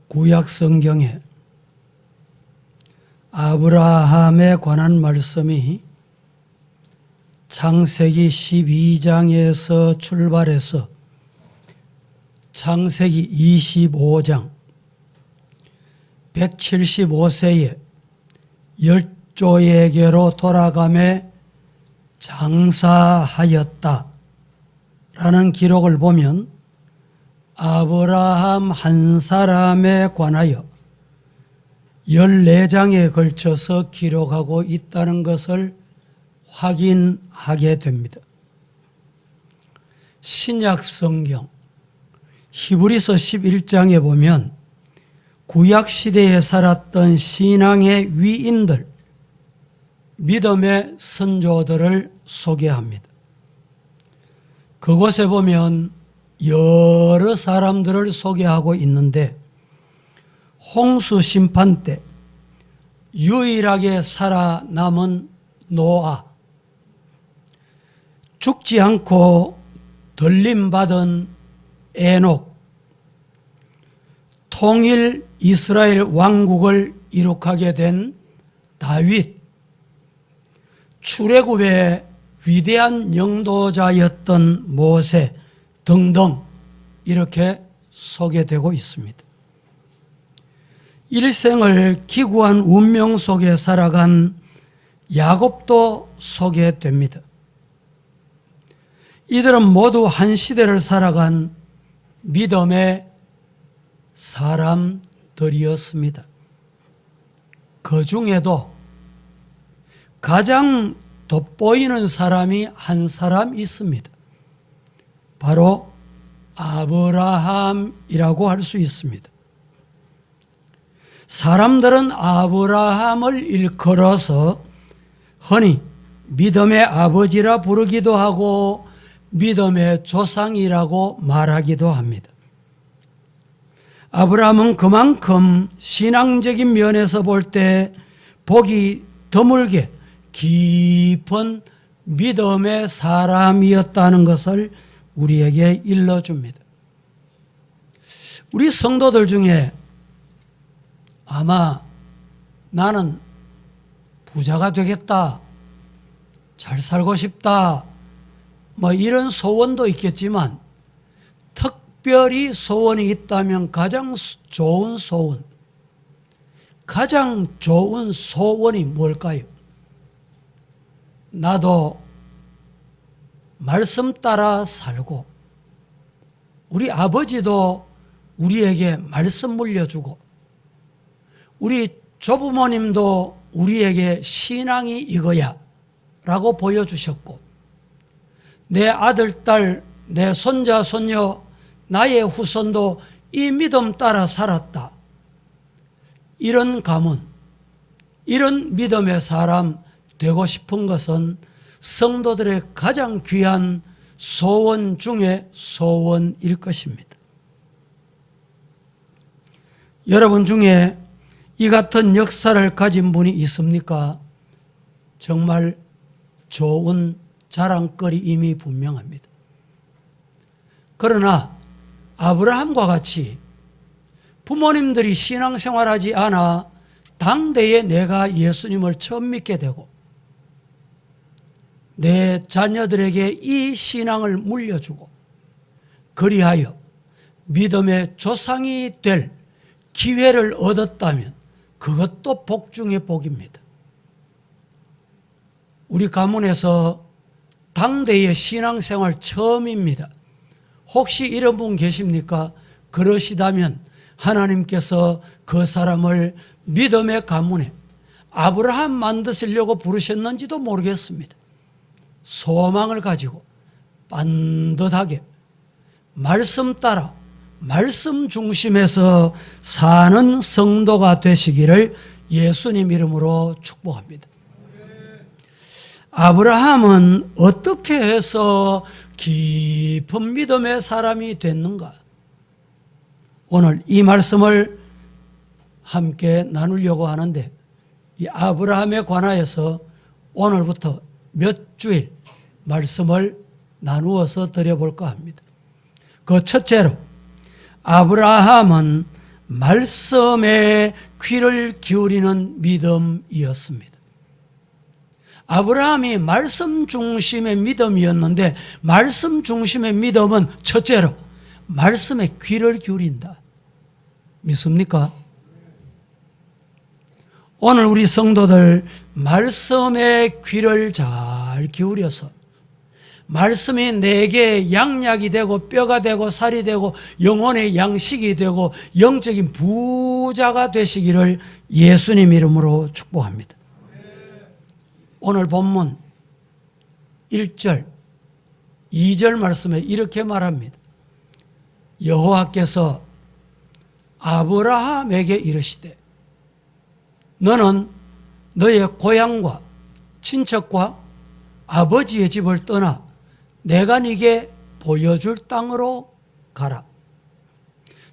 구약 성경에 아브라함에 관한 말씀이 창세기 12장에서 출발해서 창세기 25장 175세에 열조에게로 돌아가며 장사하였다라는 기록을 보면 아브라함 한 사람에 관하여 14장에 걸쳐서 기록하고 있다는 것을 확인하게 됩니다. 신약 성경 히브리서 11장에 보면 구약 시대에 살았던 신앙의 위인들, 믿음의 선조들을 소개합니다. 그곳에 보면 여러 사람들을 소개하고 있는데 홍수 심판 때 유일하게 살아남은 노아, 죽지 않고 들림받은 에녹, 통일 이스라엘 왕국을 이룩하게 된 다윗, 출애굽의 위대한 영도자였던 모세 등등 이렇게 소개되고 있습니다. 일생을 기구한 운명 속에 살아간 야곱도 소개됩니다. 이들은 모두 한 시대를 살아간 믿음의 사람들이었습니다. 그 중에도 가장 돋보이는 사람이 한 사람 있습니다. 바로 아브라함이라고 할 수 있습니다. 사람들은 아브라함을 일컬어서 흔히 믿음의 아버지라 부르기도 하고 믿음의 조상이라고 말하기도 합니다. 아브라함은 그만큼 신앙적인 면에서 볼 때 복이 드물게 깊은 믿음의 사람이었다는 것을 우리에게 일러줍니다. 우리 성도들 중에 아마 나는 부자가 되겠다, 잘 살고 싶다, 이런 소원도 있겠지만 특별히 소원이 있다면 가장 좋은 소원이 뭘까요? 나도 말씀 따라 살고 우리 아버지도 우리에게 말씀 물려주고 우리 조부모님도 우리에게 신앙이 이거야 라고 보여주셨고 내 아들, 딸, 내 손자, 손녀, 나의 후손도 이 믿음 따라 살았다. 이런 가문, 이런 믿음의 사람 되고 싶은 것은 성도들의 가장 귀한 소원 중에 소원일 것입니다. 여러분 중에 이 같은 역사를 가진 분이 있습니까? 정말 좋은 자랑거리임이 분명합니다. 그러나 아브라함과 같이 부모님들이 신앙생활하지 않아 당대에 내가 예수님을 처음 믿게 되고 내 자녀들에게 이 신앙을 물려주고 그리하여 믿음의 조상이 될 기회를 얻었다면 그것도 복 중의 복입니다. 우리 가문에서 당대의 신앙생활 처음입니다. 혹시 이런 분 계십니까? 그러시다면 하나님께서 그 사람을 믿음의 가문에 아브라함 만드시려고 부르셨는지도 모르겠습니다. 소망을 가지고 반듯하게 말씀 따라 말씀 중심에서 사는 성도가 되시기를 예수님 이름으로 축복합니다. 아브라함은 어떻게 해서 깊은 믿음의 사람이 됐는가? 오늘 이 말씀을 함께 나누려고 하는데 이 아브라함에 관하여서 오늘부터 몇 주일 말씀을 나누어서 드려볼까 합니다. 그 첫째로 아브라함은 말씀에 귀를 기울이는 믿음이었습니다. 아브라함이 말씀 중심의 믿음이었는데, 말씀 중심의 믿음은 첫째로 말씀에 귀를 기울인다. 믿습니까? 오늘 우리 성도들 말씀에 귀를 잘 기울여서 말씀이 내게 양약이 되고 뼈가 되고 살이 되고 영혼의 양식이 되고 영적인 부자가 되시기를 예수님 이름으로 축복합니다. 오늘 본문 1절, 2절 말씀에 이렇게 말합니다. 여호와께서 아브라함에게 이르시되 너는 너의 고향과 친척과 아버지의 집을 떠나 내가 네게 보여줄 땅으로 가라.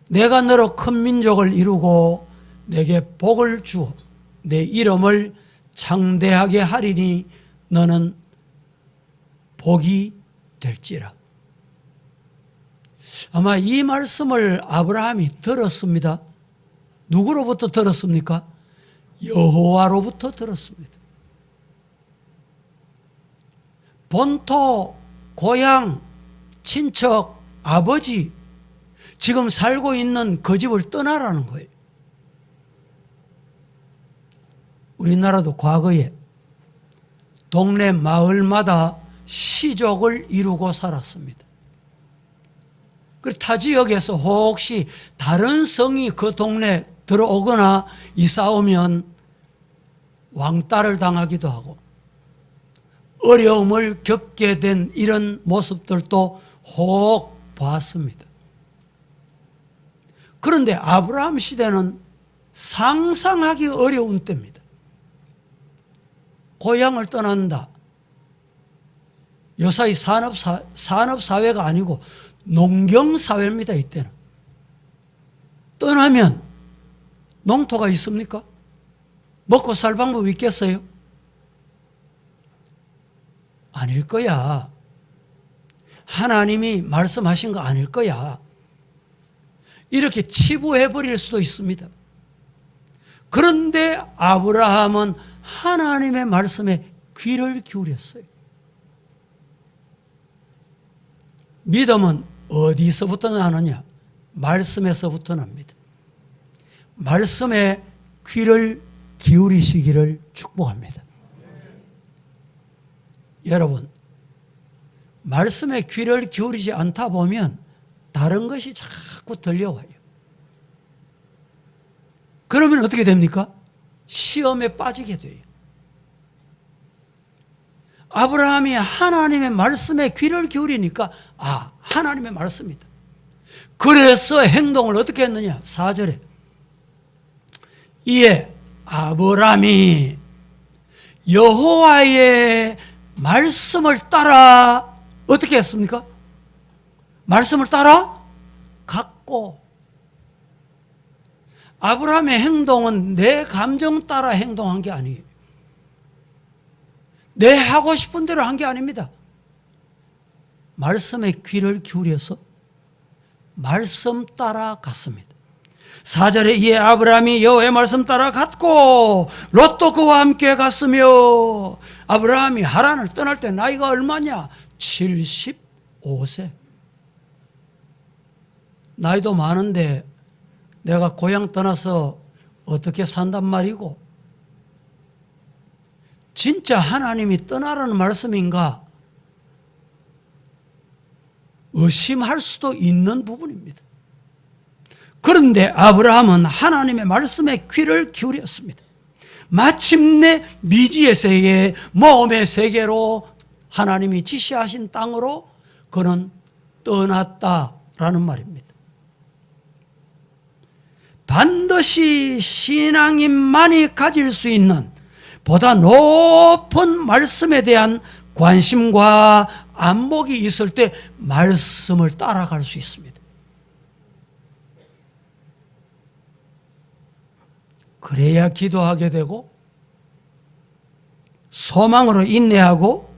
내가 너로 큰 민족을 이루고 내게 복을 주어 내 이름을 창대하게 하리니 너는 복이 될지라. 아마 이 말씀을 아브라함이 들었습니다. 누구로부터 들었습니까? 여호와로부터 들었습니다. 본토, 고향, 친척, 아버지, 지금 살고 있는 그 집을 떠나라는 거예요. 우리나라도 과거에 동네 마을마다 시족을 이루고 살았습니다. 타 지역에서 혹시 다른 성이 그 동네 들어오거나 이사 오면 왕따를 당하기도 하고 어려움을 겪게 된 이런 모습들도 혹 봤습니다. 그런데 아브라함 시대는 상상하기 어려운 때입니다. 고향을 떠난다. 요사이 산업사회가 아니고 농경사회입니다. 이때는. 떠나면 농토가 있습니까? 먹고 살 방법이 있겠어요? 아닐 거야. 하나님이 말씀하신 거 아닐 거야. 이렇게 치부해버릴 수도 있습니다. 그런데 아브라함은 하나님의 말씀에 귀를 기울였어요. 믿음은 어디서부터 나느냐? 말씀에서부터 납니다. 말씀에 귀를 기울이시기를 축복합니다. 여러분, 말씀에 귀를 기울이지 않다 보면 다른 것이 자꾸 들려와요. 그러면 어떻게 됩니까? 시험에 빠지게 돼요. 아브라함이 하나님의 말씀에 귀를 기울이니까 하나님의 말씀이다. 그래서 행동을 어떻게 했느냐? 4절에 이에 아브라함이 여호와의 말씀을 따라 어떻게 했습니까? 말씀을 따라 갔고. 아브라함의 행동은 내 감정 따라 행동한 게 아니에요. 내 하고 싶은 대로 한 게 아닙니다. 말씀에 귀를 기울여서 말씀 따라 갔습니다. 4절에 이에 아브라함이 여호와의 말씀 따라 갔고 롯도 그와 함께 갔으며. 아브라함이 하란을 떠날 때 나이가 얼마냐? 75세. 나이도 많은데 내가 고향 떠나서 어떻게 산단 말이고, 진짜 하나님이 떠나라는 말씀인가 의심할 수도 있는 부분입니다. 그런데 아브라함은 하나님의 말씀에 귀를 기울였습니다. 마침내 미지의 세계, 모험의 세계로 하나님이 지시하신 땅으로 그는 떠났다라는 말입니다. 반드시 신앙인만이 가질 수 있는 보다 높은 말씀에 대한 관심과 안목이 있을 때 말씀을 따라갈 수 있습니다. 그래야 기도하게 되고 소망으로 인내하고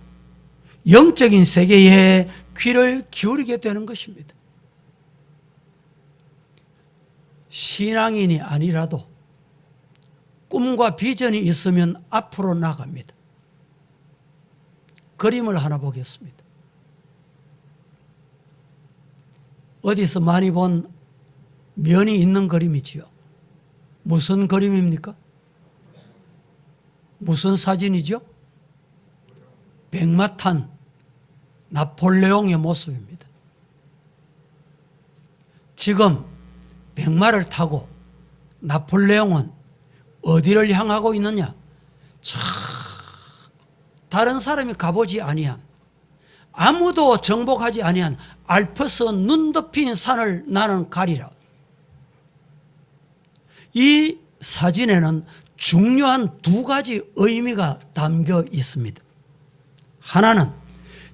영적인 세계에 귀를 기울이게 되는 것입니다. 신앙인이 아니라도 꿈과 비전이 있으면 앞으로 나갑니다. 그림을 하나 보겠습니다. 어디서 많이 본 면이 있는 그림이지요. 무슨 그림입니까? 무슨 사진이죠? 백마 탄 나폴레옹의 모습입니다. 지금 백마를 타고 나폴레옹은 어디를 향하고 있느냐? 다른 사람이 가보지 아니한, 아무도 정복하지 아니한 알프스 눈 덮인 산을 나는 가리라. 이 사진에는 중요한 두 가지 의미가 담겨 있습니다. 하나는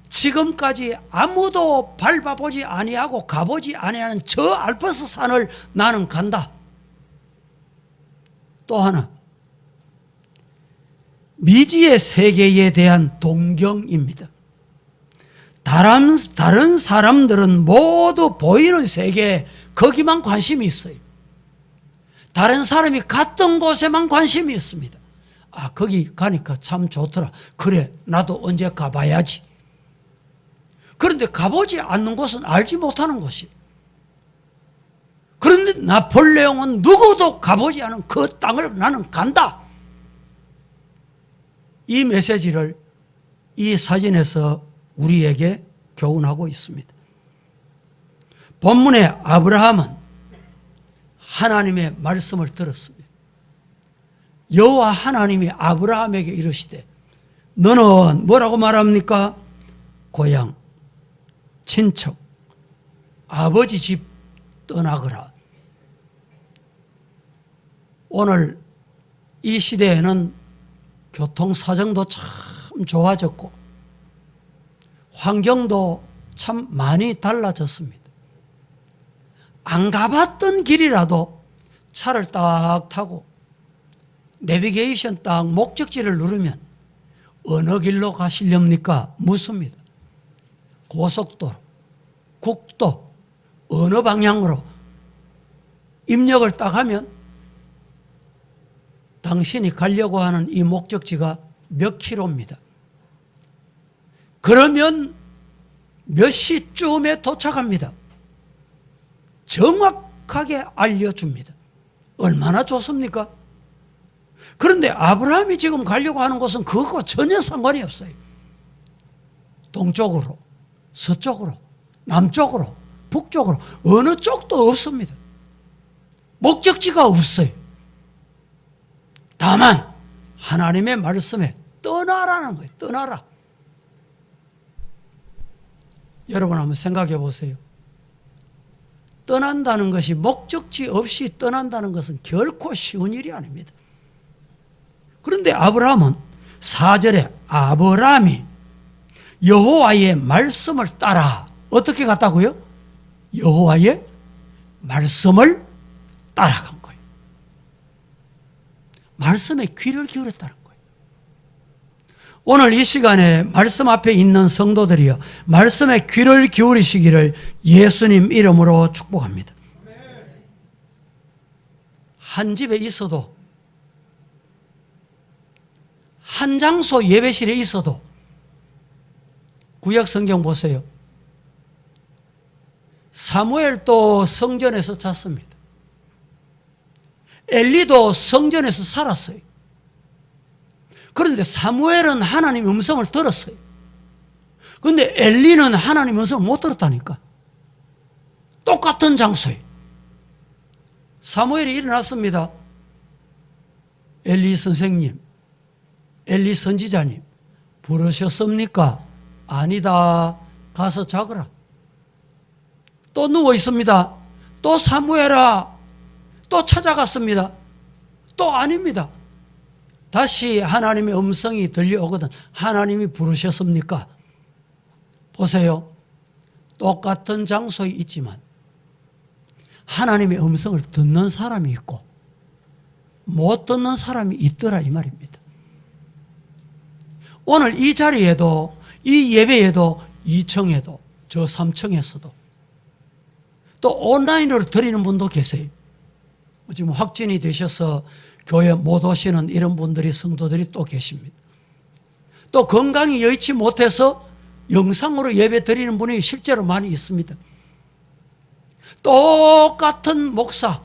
지금까지 아무도 밟아보지 아니하고 가보지 아니하는 저 알프스 산을 나는 간다. 또 하나, 미지의 세계에 대한 동경입니다. 다른 사람들은 모두 보이는 세계에 거기만 관심이 있어요. 다른 사람이 갔던 곳에만 관심이 있습니다. 아, 거기 가니까 참 좋더라. 그래, 나도 언제 가봐야지. 그런데 가보지 않는 곳은 알지 못하는 곳이. 그런데 나폴레옹은 누구도 가보지 않은 그 땅을 나는 간다. 이 메시지를 이 사진에서 우리에게 교훈하고 있습니다. 본문의 아브라함은 하나님의 말씀을 들었습니다. 여호와 하나님이 아브라함에게 이르시되 너는 뭐라고 말합니까? 고향, 친척, 아버지 집 떠나거라. 오늘 이 시대에는 교통사정도 참 좋아졌고 환경도 참 많이 달라졌습니다. 안 가봤던 길이라도 차를 딱 타고 내비게이션 딱 목적지를 누르면 어느 길로 가시렵니까? 묻습니다. 고속도로, 국도, 어느 방향으로 입력을 딱 하면 당신이 가려고 하는 이 목적지가 몇 킬로입니다. 그러면 몇 시쯤에 도착합니다. 정확하게 알려줍니다. 얼마나 좋습니까? 그런데 아브라함이 지금 가려고 하는 곳은 그거 전혀 상관이 없어요. 동쪽으로, 서쪽으로, 남쪽으로, 북쪽으로 어느 쪽도 없습니다. 목적지가 없어요. 다만 하나님의 말씀에 떠나라는 거예요. 떠나라. 여러분 한번 생각해 보세요. 떠난다는 것이 목적지 없이 떠난다는 것은 결코 쉬운 일이 아닙니다. 그런데 아브라함은 4절에 아브라함이 여호와의 말씀을 따라 어떻게 갔다고요? 여호와의 말씀을 따라간 거예요. 말씀에 귀를 기울였다는 거예요. 오늘 이 시간에 말씀 앞에 있는 성도들이여 말씀에 귀를 기울이시기를 예수님 이름으로 축복합니다. 한 집에 있어도 한 장소 예배실에 있어도 구약 성경 보세요. 사무엘도 성전에서 잤습니다. 엘리도 성전에서 살았어요. 그런데 사무엘은 하나님의 음성을 들었어요. 그런데 엘리는 하나님의 음성을 못 들었다니까. 똑같은 장소에. 사무엘이 일어났습니다. 엘리 선생님, 엘리 선지자님, 부르셨습니까? 아니다. 가서 자거라. 또 누워 있습니다. 또 사무엘아. 또 찾아갔습니다. 또 아닙니다. 다시 하나님의 음성이 들려오거든. 하나님이 부르셨습니까? 보세요. 똑같은 장소에 있지만 하나님의 음성을 듣는 사람이 있고 못 듣는 사람이 있더라 이 말입니다. 오늘 이 자리에도 이 예배에도 2층에도 저 3층에서도 또 온라인으로 드리는 분도 계세요. 지금 확진이 되셔서 교회 못 오시는 이런 분들이, 성도들이 또 계십니다. 또 건강이 여의치 못해서 영상으로 예배 드리는 분이 실제로 많이 있습니다. 똑같은 목사,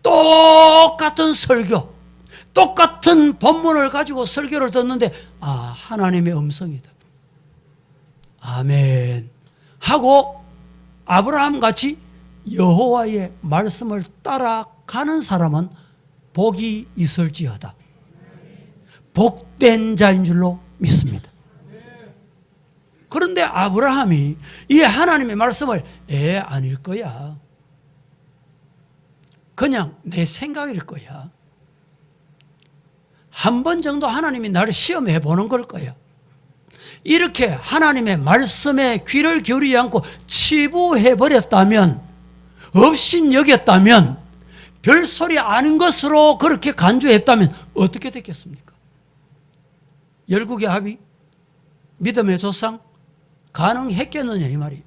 똑같은 설교, 똑같은 본문을 가지고 설교를 듣는데 하나님의 음성이다. 아멘 하고 아브라함 같이 여호와의 말씀을 따라가는 사람은 복이 있을지어다. 복된 자인 줄로 믿습니다. 그런데 아브라함이 이 하나님의 말씀을 아닐 거야, 그냥 내 생각일 거야, 한 번 정도 하나님이 나를 시험해 보는 걸 거야, 이렇게 하나님의 말씀에 귀를 기울이지 않고 치부해 버렸다면, 없인 여겼다면, 별소리 아닌 것으로 그렇게 간주했다면 어떻게 됐겠습니까? 열국의 합의, 믿음의 조상 가능했겠느냐 이 말이에요.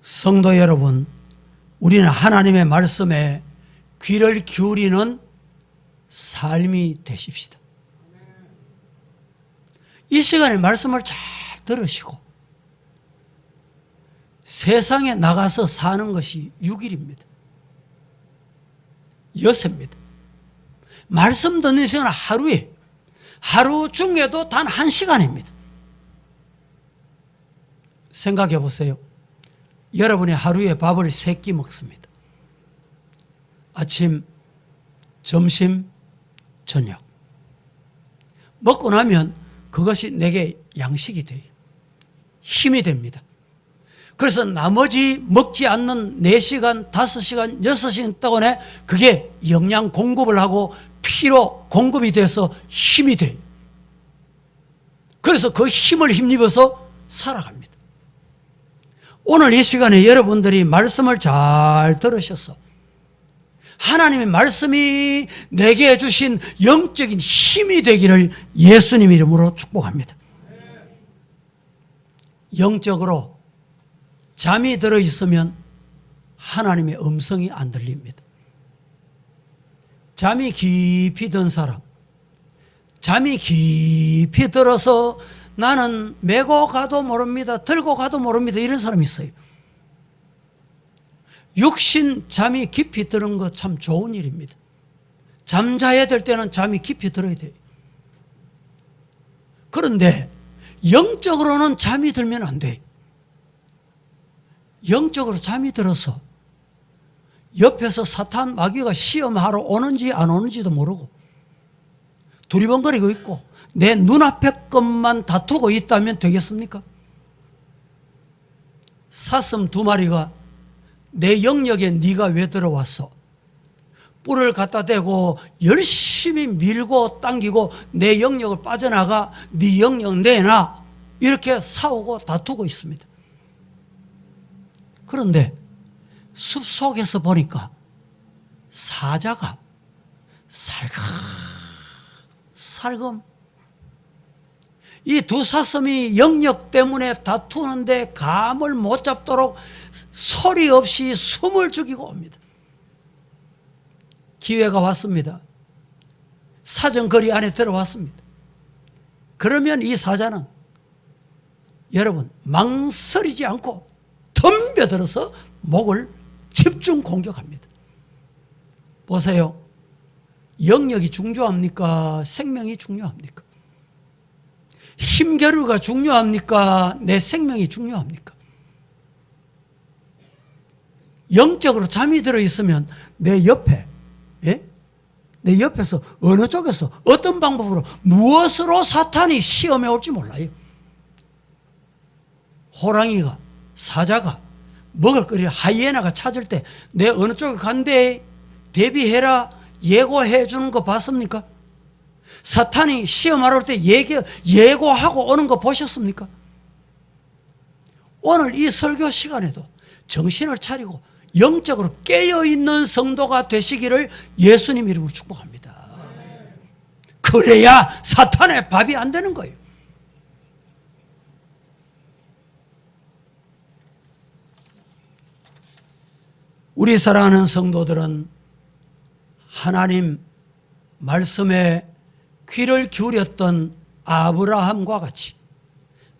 성도 여러분, 우리는 하나님의 말씀에 귀를 기울이는 삶이 되십시다. 이 시간에 말씀을 잘 들으시고 세상에 나가서 사는 것이 6일입니다. 여세입니다. 말씀 듣는 시간은 하루에, 하루 중에도 단 1시간입니다. 생각해 보세요. 여러분이 하루에 밥을 3끼 먹습니다. 아침, 점심, 저녁. 먹고 나면 그것이 내게 양식이 돼요. 힘이 됩니다. 그래서 나머지 먹지 않는 4시간, 5시간, 6시간 동안에 그게 영양 공급을 하고 피로 공급이 돼서 힘이 돼요. 그래서 그 힘을 힘입어서 살아갑니다. 오늘 이 시간에 여러분들이 말씀을 잘 들으셔서 하나님의 말씀이 내게 주신 영적인 힘이 되기를 예수님 이름으로 축복합니다. 영적으로 잠이 들어 있으면 하나님의 음성이 안 들립니다. 잠이 깊이 든 사람, 잠이 깊이 들어서 나는 메고 가도 모릅니다, 들고 가도 모릅니다, 이런 사람이 있어요. 육신 잠이 깊이 드는 거 참 좋은 일입니다. 잠자야 될 때는 잠이 깊이 들어야 돼요. 그런데 영적으로는 잠이 들면 안 돼요. 영적으로 잠이 들어서 옆에서 사탄 마귀가 시험하러 오는지 안 오는지도 모르고 두리번거리고 있고 내 눈앞의 것만 다투고 있다면 되겠습니까? 사슴 2마리가 내 영역에 네가 왜 들어왔어? 뿔을 갖다 대고 열심히 밀고 당기고 내 영역을 빠져나가, 네 영역 내놔, 이렇게 싸우고 다투고 있습니다. 그런데 숲속에서 보니까 사자가 살금 이 두 사슴이 영역 때문에 다투는데 감을 못 잡도록 소리 없이 숨을 죽이고 옵니다. 기회가 왔습니다. 사정거리 안에 들어왔습니다. 그러면 이 사자는 여러분 망설이지 않고 덤벼들어서 목을 집중 공격합니다. 보세요. 영역이 중요합니까? 생명이 중요합니까? 힘겨루가 중요합니까? 내 생명이 중요합니까? 영적으로 잠이 들어있으면 내 옆에, 내 옆에서 어느 쪽에서 어떤 방법으로 무엇으로 사탄이 시험해 올지 몰라요. 호랑이가, 사자가, 먹을 거리 하이에나가 찾을 때 내 어느 쪽에 간대 대비해라 예고해 주는 거 봤습니까? 사탄이 시험하러 올 때 예고하고 오는 거 보셨습니까? 오늘 이 설교 시간에도 정신을 차리고 영적으로 깨어있는 성도가 되시기를 예수님 이름으로 축복합니다. 그래야 사탄의 밥이 안 되는 거예요. 우리 사랑하는 성도들은 하나님 말씀에 귀를 기울였던 아브라함과 같이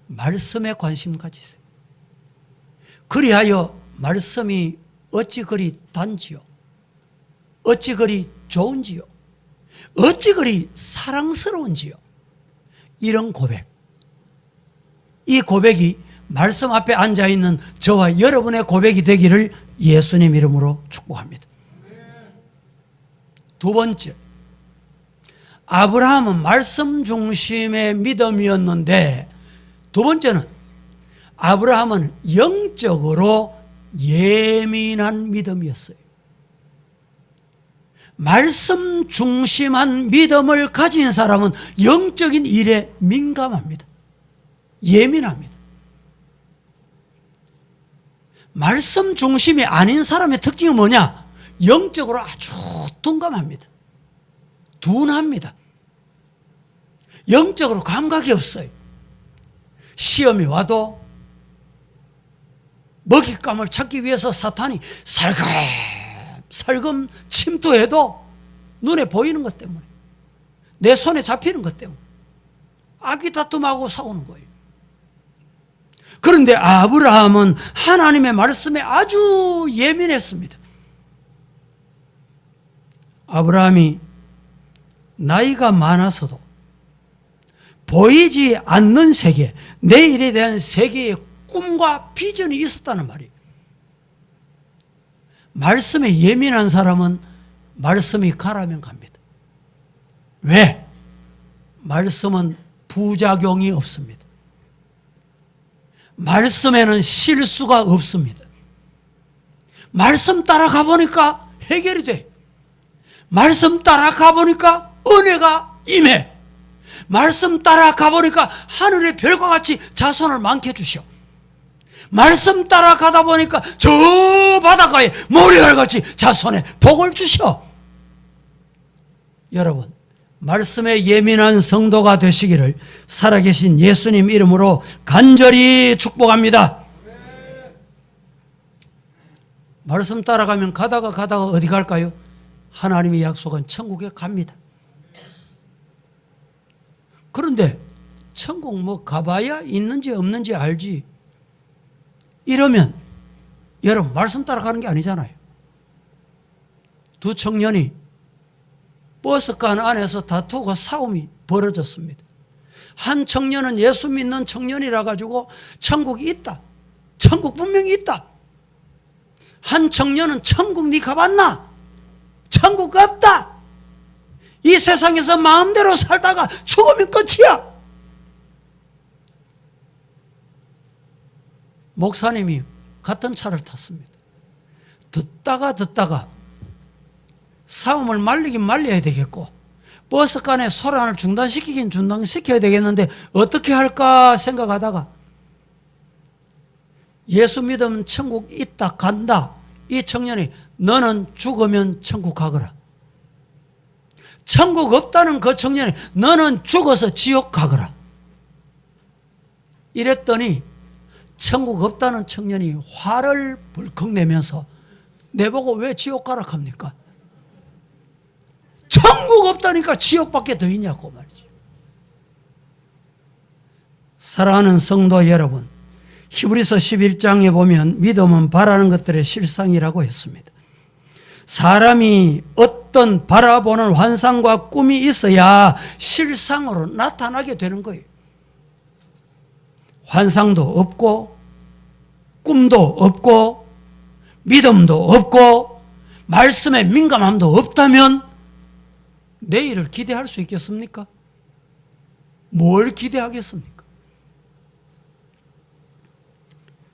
말씀에 관심 가지세요. 그리하여 말씀이 어찌 그리 단지요, 어찌 그리 좋은지요, 어찌 그리 사랑스러운지요. 이런 고백, 이 고백이 말씀 앞에 앉아있는 저와 여러분의 고백이 되기를 예수님 이름으로 축복합니다. 두 번째, 아브라함은 말씀 중심의 믿음이었는데, 두 번째는 아브라함은 영적으로 예민한 믿음이었어요. 말씀 중심한 믿음을 가진 사람은 영적인 일에 민감합니다. 예민합니다. 말씀 중심이 아닌 사람의 특징은 뭐냐? 영적으로 아주 둔감합니다. 둔합니다. 영적으로 감각이 없어요. 시험이 와도 먹잇감을 찾기 위해서 사탄이 살금 침투해도 눈에 보이는 것 때문에, 내 손에 잡히는 것 때문에 아기다툼하고 싸우는 거예요. 그런데 아브라함은 하나님의 말씀에 아주 예민했습니다. 아브라함이 나이가 많아서도 보이지 않는 세계, 내일에 대한 세계의 꿈과 비전이 있었다는 말이에요. 말씀에 예민한 사람은 말씀이 가라면 갑니다. 왜? 말씀은 부작용이 없습니다. 말씀에는 실수가 없습니다. 말씀 따라가 보니까 해결이 돼. 말씀 따라가 보니까 은혜가 임해. 말씀 따라가 보니까 하늘의 별과 같이 자손을 많게 주셔. 말씀 따라가다 보니까 저 바닷가에 모래알같이 자손에 복을 주셔. 여러분, 말씀에 예민한 성도가 되시기를 살아계신 예수님 이름으로 간절히 축복합니다. 말씀 따라가면 가다가 어디 갈까요? 하나님이 약속한 천국에 갑니다. 그런데 천국 뭐 가봐야 있는지 없는지 알지, 이러면 여러분 말씀 따라가는 게 아니잖아요. 두 청년이 버스간 안에서 다투고 싸움이 벌어졌습니다. 한 청년은 예수 믿는 청년이라 가지고 천국이 있다, 천국 분명히 있다. 한 청년은 천국 니 가봤나? 천국 없다. 이 세상에서 마음대로 살다가 죽으면 끝이야. 목사님이 같은 차를 탔습니다. 듣다가 싸움을 말리긴 말려야 되겠고 버스간에 소란을 중단시키긴 중단시켜야 되겠는데 어떻게 할까 생각하다가 예수 믿으면 천국 있다 간다. 이 청년이 너는 죽으면 천국 가거라. 천국 없다는 그 청년이 너는 죽어서 지옥 가거라. 이랬더니 천국 없다는 청년이 화를 벌컥 내면서 내보고 왜 지옥 가라 합니까? 천국 없다니까 지옥밖에 더 있냐고 말이죠. 사랑하는 성도 여러분, 히브리서 11장에 보면 믿음은 바라는 것들의 실상이라고 했습니다. 사람이 어떤 바라보는 환상과 꿈이 있어야 실상으로 나타나게 되는 거예요. 환상도 없고 꿈도 없고 믿음도 없고 말씀에 민감함도 없다면 내일을 기대할 수 있겠습니까? 뭘 기대하겠습니까?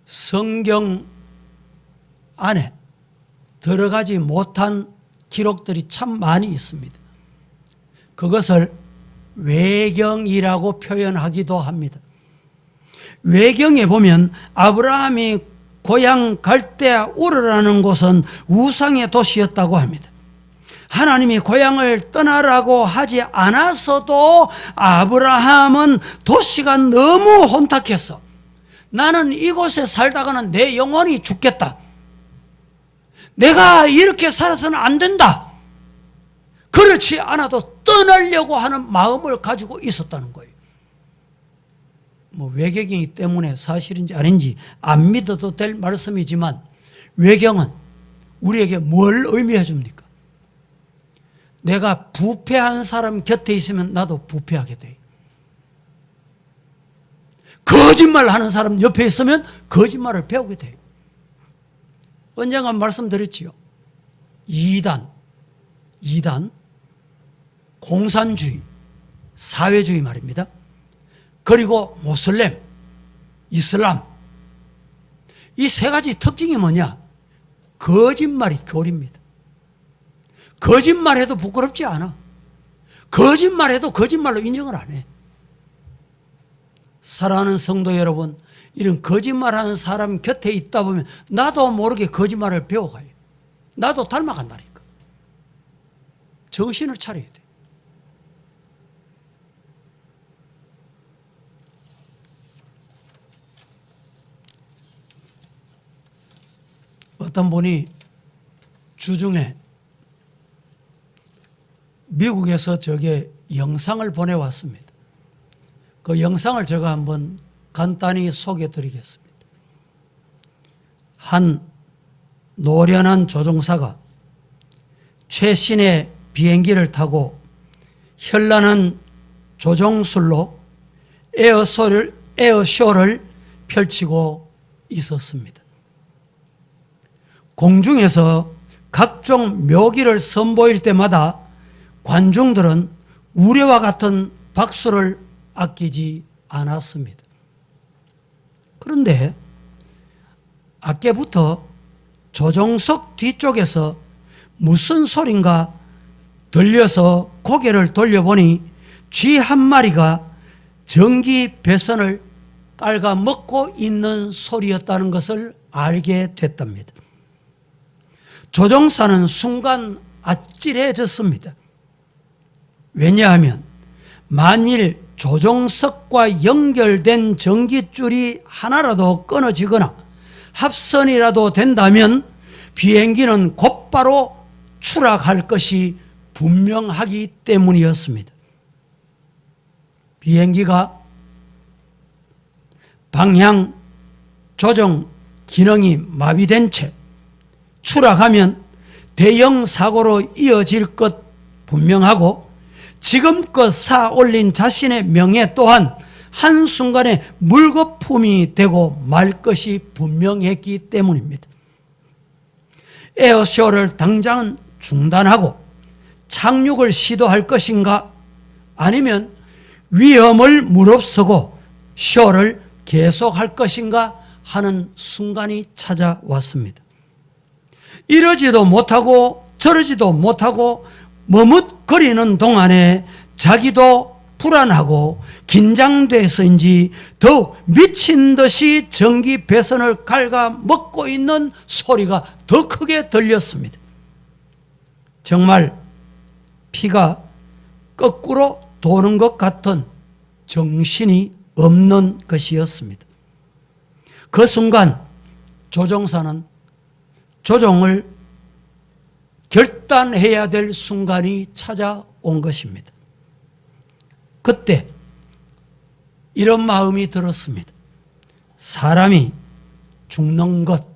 성경 안에 들어가지 못한 기록들이 참 많이 있습니다. 그것을 외경이라고 표현하기도 합니다. 외경에 보면 아브라함이 고향 갈대아 우르라는 곳은 우상의 도시였다고 합니다. 하나님이 고향을 떠나라고 하지 않았어도 아브라함은 도시가 너무 혼탁해서 나는 이곳에 살다가는 내 영혼이 죽겠다. 내가 이렇게 살아서는 안 된다. 그렇지 않아도 떠나려고 하는 마음을 가지고 있었다는 거예요. 뭐 외경이기 때문에 사실인지 아닌지 안 믿어도 될 말씀이지만 외경은 우리에게 뭘 의미해 줍니까? 내가 부패한 사람 곁에 있으면 나도 부패하게 돼. 거짓말하는 사람 옆에 있으면 거짓말을 배우게 돼요. 언젠가 말씀드렸지요. 이단, 공산주의, 사회주의 말입니다. 그리고 모슬렘, 이슬람. 이 세 가지 특징이 뭐냐? 거짓말이 교리입니다. 거짓말해도 부끄럽지 않아. 거짓말해도 거짓말로 인정을 안 해. 사랑하는 성도 여러분, 이런 거짓말하는 사람 곁에 있다 보면 나도 모르게 거짓말을 배워가요. 나도 닮아간다니까. 정신을 차려야 돼. 어떤 분이 주중에 미국에서 저게 영상을 보내왔습니다. 그 영상을 제가 한번 간단히 소개해 드리겠습니다. 한 노련한 조종사가 최신의 비행기를 타고 현란한 조종술로 에어쇼를 펼치고 있었습니다. 공중에서 각종 묘기를 선보일 때마다 관중들은 우레와 같은 박수를 아끼지 않았습니다. 그런데 아까부터 조종석 뒤쪽에서 무슨 소린가 들려서 고개를 돌려보니 쥐 한 마리가 전기 배선을 깔아먹고 있는 소리였다는 것을 알게 됐답니다. 조종사는 순간 아찔해졌습니다. 왜냐하면 만일 조종석과 연결된 전기줄이 하나라도 끊어지거나 합선이라도 된다면 비행기는 곧바로 추락할 것이 분명하기 때문이었습니다. 비행기가 방향 조정 기능이 마비된 채 추락하면 대형 사고로 이어질 것 분명하고 지금껏 쌓아 올린 자신의 명예 또한 한순간에 물거품이 되고 말 것이 분명했기 때문입니다. 에어쇼를 당장 중단하고 착륙을 시도할 것인가 아니면 위험을 무릅쓰고 쇼를 계속할 것인가 하는 순간이 찾아왔습니다. 이러지도 못하고 저러지도 못하고 머뭇거리는 동안에 자기도 불안하고 긴장돼서인지 더욱 미친 듯이 전기 배선을 갉아먹고 있는 소리가 더 크게 들렸습니다. 정말 피가 거꾸로 도는 것 같은 정신이 없는 것이었습니다. 그 순간 조종사는 조종을 결단해야 될 순간이 찾아온 것입니다. 그때 이런 마음이 들었습니다. 사람이 죽는 것,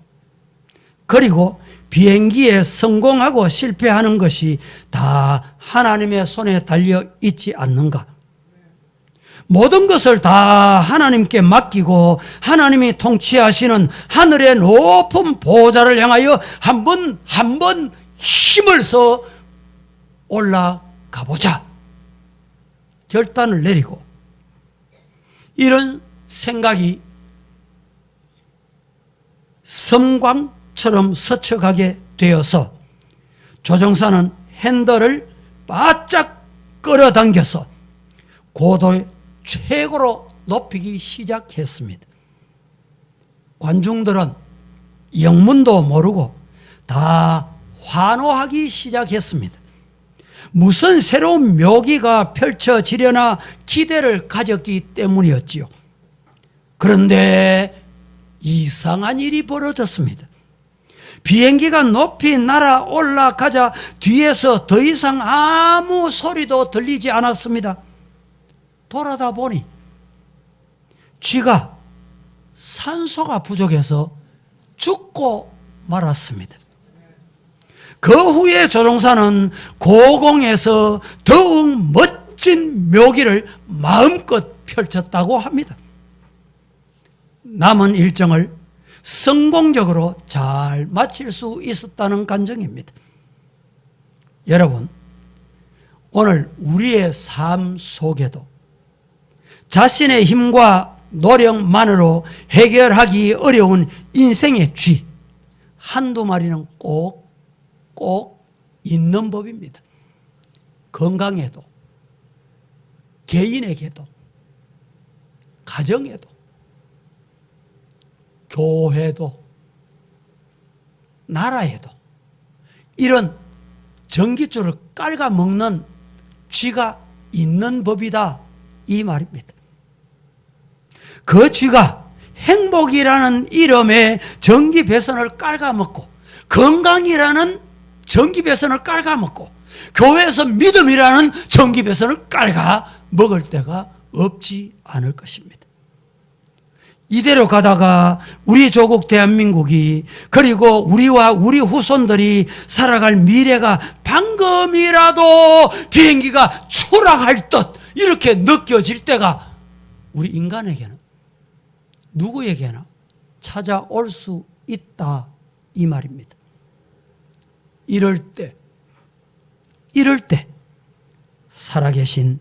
그리고 비행기에 성공하고 실패하는 것이 다 하나님의 손에 달려 있지 않는가? 모든 것을 다 하나님께 맡기고 하나님이 통치하시는 하늘의 높은 보좌를 향하여 한 번 힘을 써 올라가 보자. 결단을 내리고 이런 생각이 섬광처럼 스쳐가게 되어서 조종사는 핸들을 바짝 끌어당겨서 고도의 최고로 높이기 시작했습니다. 관중들은 영문도 모르고 다 환호하기 시작했습니다. 무슨 새로운 묘기가 펼쳐지려나 기대를 가졌기 때문이었지요. 그런데 이상한 일이 벌어졌습니다. 비행기가 높이 날아 올라가자 뒤에서 더 이상 아무 소리도 들리지 않았습니다. 돌아다 보니 쥐가 산소가 부족해서 죽고 말았습니다. 그 후에 조종사는 고공에서 더욱 멋진 묘기를 마음껏 펼쳤다고 합니다. 남은 일정을 성공적으로 잘 마칠 수 있었다는 간증입니다. 여러분, 오늘 우리의 삶 속에도 자신의 힘과 노력만으로 해결하기 어려운 인생의 쥐 한두 마리는 꼭 있는 법입니다. 건강에도, 개인에게도, 가정에도, 교회도, 나라에도 이런 전깃줄을 깔아먹는 쥐가 있는 법이다, 이 말입니다. 그 쥐가 행복이라는 이름의 전기배선을 깔아먹고, 건강이라는 전기배선을 깔아먹고, 교회에서 믿음이라는 전기배선을 깔아먹을 때가 없지 않을 것입니다. 이대로 가다가 우리 조국 대한민국이, 그리고 우리와 우리 후손들이 살아갈 미래가 방금이라도 비행기가 추락할 듯 이렇게 느껴질 때가 우리 인간에게는, 누구에게나 찾아올 수 있다, 이 말입니다. 이럴 때 살아계신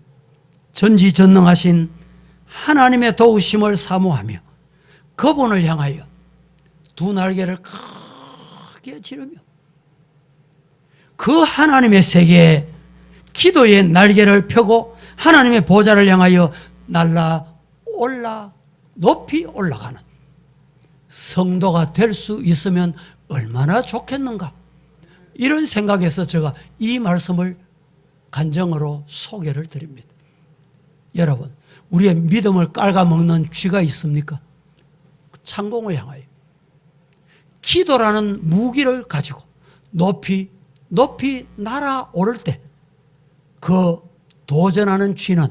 전지전능하신 하나님의 도우심을 사모하며 그분을 향하여 두 날개를 크게 지르며 그 하나님의 세계에 기도의 날개를 펴고 하나님의 보좌를 향하여 높이 올라가는 성도가 될 수 있으면 얼마나 좋겠는가, 이런 생각에서 제가 이 말씀을 간정으로 소개를 드립니다. 여러분, 우리의 믿음을 깔아먹는 쥐가 있습니까? 창공을 향하여 기도라는 무기를 가지고 높이 날아오를 때 그 도전하는 쥐는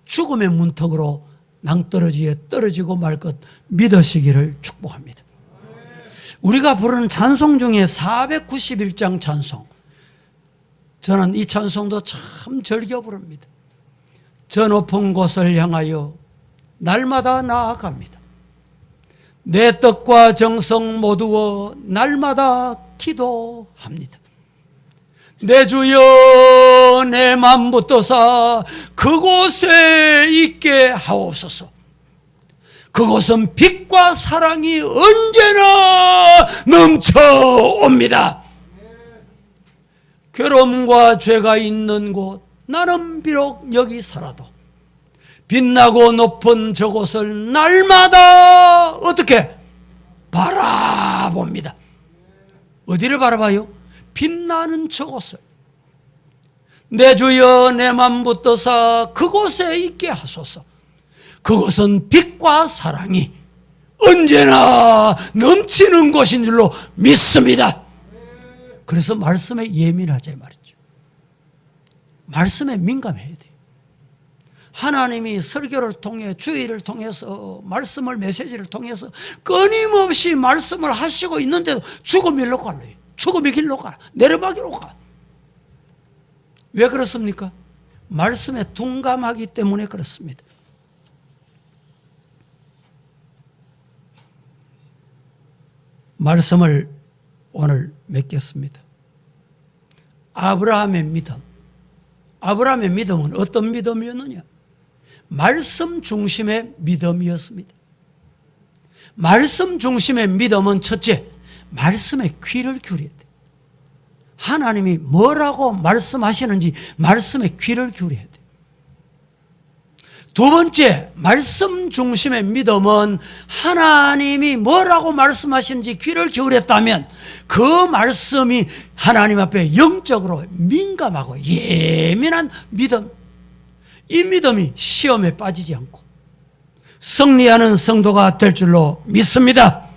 죽음의 문턱으로 낭떠러지에 떨어지고 말 것 믿으시기를 축복합니다. 우리가 부르는 찬송 중에 491장 찬송, 저는 이 찬송도 참 즐겨 부릅니다. 저 높은 곳을 향하여 날마다 나아갑니다. 내 뜻과 정성 모두어 날마다 기도합니다. 내 주여 내 맘 붙드사 그곳에 있게 하옵소서. 그곳은 빛과 사랑이 언제나 넘쳐옵니다. 괴로움과 죄가 있는 곳, 나는 비록 여기 살아도 빛나고 높은 저곳을 날마다 어떻게 바라봅니다. 어디를 바라봐요? 빛나는 저곳을. 내 주여 내 맘 붙드사 그곳에 있게 하소서. 그곳은 빛과 사랑이 언제나 넘치는 곳인 줄로 믿습니다. 그래서 말씀에 예민하자 말이죠. 말씀에 민감해야 돼요. 하나님이 설교를 통해, 주의를 통해서, 말씀을, 메시지를 통해서 끊임없이 말씀을 하시고 있는데도 죽음의 길로 가래요. 죽음의 길로 가, 내려가기로 가. 왜 그렇습니까? 말씀에 둔감하기 때문에 그렇습니다. 말씀을 오늘 맺겠습니다. 아브라함의 믿음. 아브라함의 믿음은 어떤 믿음이었느냐? 말씀 중심의 믿음이었습니다. 말씀 중심의 믿음은 첫째, 말씀에 귀를 기울여야 돼. 하나님이 뭐라고 말씀하시는지 말씀에 귀를 기울여야 돼. 두 번째, 말씀 중심의 믿음은 하나님이 뭐라고 말씀하시는지 귀를 기울였다면 그 말씀이 하나님 앞에 영적으로 민감하고 예민한 믿음, 이 믿음이 시험에 빠지지 않고 승리하는 성도가 될 줄로 믿습니다.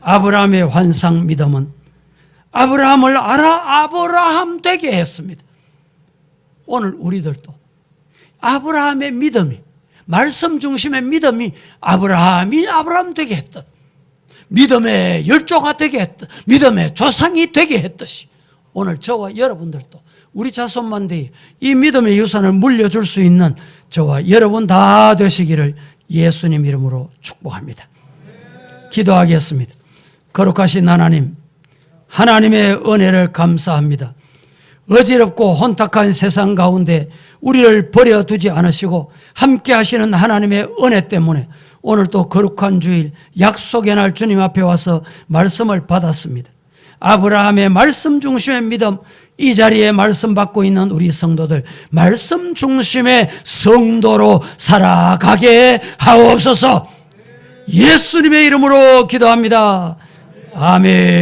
아브라함의 환상 믿음은 아브라함을 알아 아브라함 되게 했습니다. 오늘 우리들도 아브라함의 믿음이, 말씀 중심의 믿음이 아브라함이 아브라함 되게 했듯, 믿음의 열조가 되게 했듯, 믿음의 조상이 되게 했듯이 오늘 저와 여러분들도 우리 자손만대에 이 믿음의 유산을 물려줄 수 있는 저와 여러분 다 되시기를 예수님 이름으로 축복합니다. 기도하겠습니다. 거룩하신 하나님, 하나님의 은혜를 감사합니다. 어지럽고 혼탁한 세상 가운데 우리를 버려두지 않으시고 함께 하시는 하나님의 은혜 때문에 오늘 또 거룩한 주일 약속의 날 주님 앞에 와서 말씀을 받았습니다. 아브라함의 말씀 중심의 믿음, 이 자리에 말씀 받고 있는 우리 성도들 말씀 중심의 성도로 살아가게 하옵소서. 예수님의 이름으로 기도합니다. 아멘.